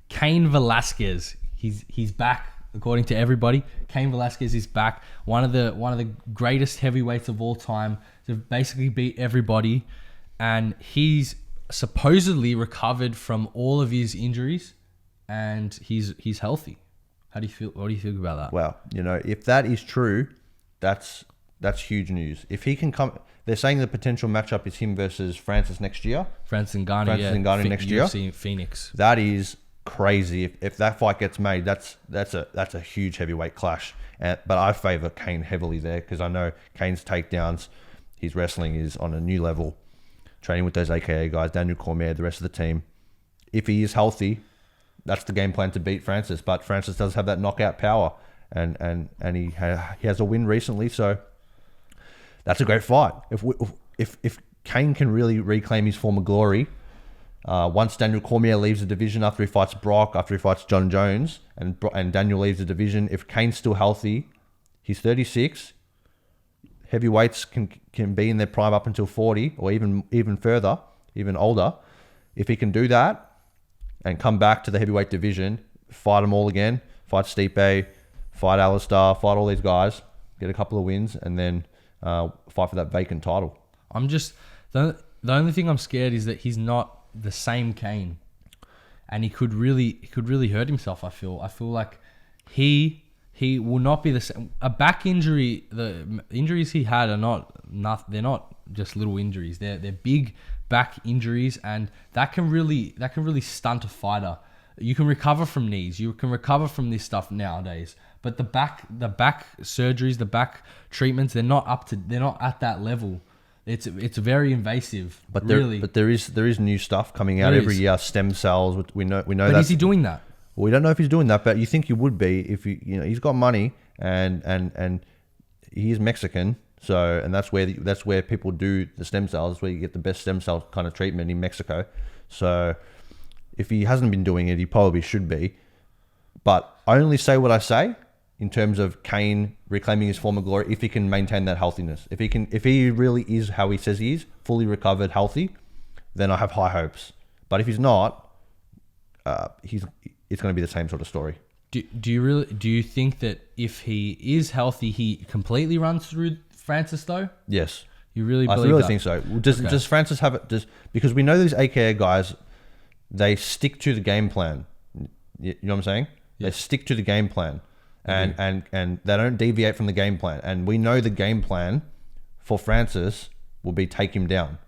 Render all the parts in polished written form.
Cain Velasquez. He's back. According to everybody, Cain Velasquez is back. One of the greatest heavyweights of all time to basically beat everybody, and he's supposedly recovered from all of his injuries, and he's healthy. How do you feel? What do you think about that? Well, if that is true, that's huge news. If he can come, they're saying the potential matchup is him versus Francis next year. Francis Ngannou next year. UFC Pheonix. That is crazy. If that fight gets made, that's a huge heavyweight clash. But I favor Cain heavily there because I know Cain's takedowns, his wrestling is on a new level. Training with those AKA guys, Daniel Cormier, the rest of the team. If he is healthy, that's the game plan to beat Francis. But Francis does have that knockout power, and he has a win recently, so that's a great fight. If Cain can really reclaim his former glory. Once Daniel Cormier leaves the division after he fights Brock, after he fights John Jones, and Daniel leaves the division, if Cain's still healthy, he's 36. Heavyweights can be in their prime up until 40 or even further, even older. If he can do that and come back to the heavyweight division, fight them all again, fight Stipe, fight Alistair, fight all these guys, get a couple of wins, and then fight for that vacant title. I'm just the only thing I'm scared is that he's not the same Cain, and he could really hurt himself. I feel like he will not be the same. A back injury, the injuries he had are they're not just little injuries. They're big back injuries, and that can really stunt a fighter. You can recover from knees, you can recover from this stuff nowadays, but the back surgeries, the back treatments, they're not at that level. It's very invasive. But really. there is new stuff coming out every year. Stem cells. We know. But is he doing that? We don't know if he's doing that, but you think he would be if he's got money and he is Mexican. So and that's where people do the stem cells. That's where you get the best stem cell kind of treatment in Mexico. So if he hasn't been doing it, he probably should be. But I only say what I say in terms of Cain reclaiming his former glory, if he can maintain that healthiness. If he really is how he says he is, fully recovered, healthy, then I have high hopes. But if he's not, it's going to be the same sort of story. Do you think that if he is healthy, he completely runs through Francis though? Yes. You really believe I really that? think so. Does Francis have it? Because we know these AKA guys, they stick to the game plan. You know what I'm saying? Yeah. They stick to the game plan. And they don't deviate from the game plan. And we know the game plan for Francis will be take him down.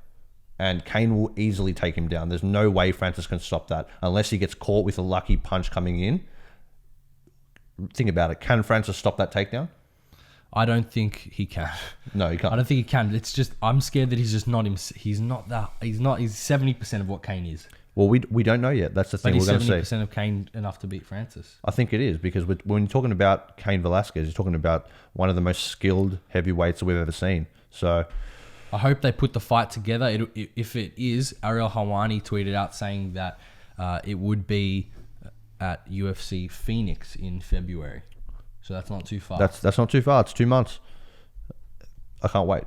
And Cain will easily take him down. There's no way Francis can stop that unless he gets caught with a lucky punch coming in. Think about it. Can Francis stop that takedown? I don't think he can. No, he can't. I don't think he can. It's just I'm scared that he's just not him. He's not that. He's 70% of what Cain is. Well, we don't know yet. That's the thing. But We're going to see. 70% of Cain enough to beat Francis. I think it is because when you're talking about Cain Velasquez, you're talking about one of the most skilled heavyweights we've ever seen. So I hope they put the fight together. If it is, Ariel Helwani tweeted out saying that it would be at UFC Pheonix in February. So that's not too far. That's not too far. It's 2 months. I can't wait.